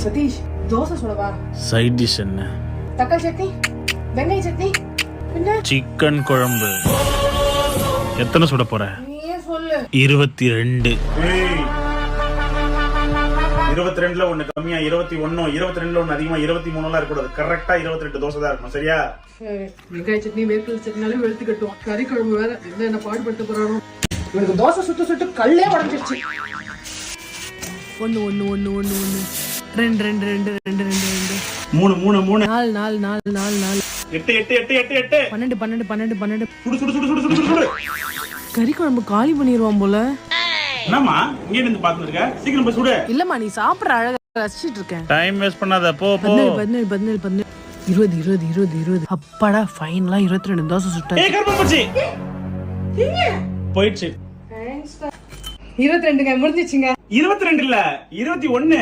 சதீஷ், தோசை சுடவா? Side dish என்ன? தக்காளி சட்னி, வெங்காய சட்னி, என்ன சிக்கன் குழம்பு. எத்தனை சுட போற? நீயே சொல்லு. 22. 22ல ஒண்ணு கம்மியா, 21, 22ல ஒண்ணு அதிகமா, 23 இருக்கக்கூடாது. கரெக்டா 22 தோசை தான் இருக்கணும். சரியா? வெங்காய சட்னி, வேர்க்கடலை சட்னினாலே வெளுத்து கட்டுவோம். கறி குழம்பு வேற என்ன பாடுபட்டு போறானோ. இவனுக்கு தோசை சுட்டு சுட்டு கல்லே உடஞ்சிருச்சு. 1 1 1 1 1 2 2 2 2 2 3 3 3 4 4 4 4 4 8 8 8 8 8 12 12 12 12. சுடு சுடு சுடு சுடு சுடு சுடு. கறி குழம்பு காலி பண்ணிடுவான் போல. என்னம்மா இங்க இருந்து பாத்துட்டு இருக்க? சீக்கிரம் போய் சுடு. இல்லம்மா, நீ சாப்பிட்ற அழகா ரசிச்சிட்டு இருக்கேன். டைம் வேஸ்ட் பண்ணாத, போ போ. 17 17 17 20 20 20 20. அப்பாடா, ஃபைனலா 22 தோசை சுட்டாச்சு. ஏய் கர்மம் போச்சு. போயிடுச்சு. 22ங்க முடிஞ்சிச்சுங்க. 22 இல்ல 21.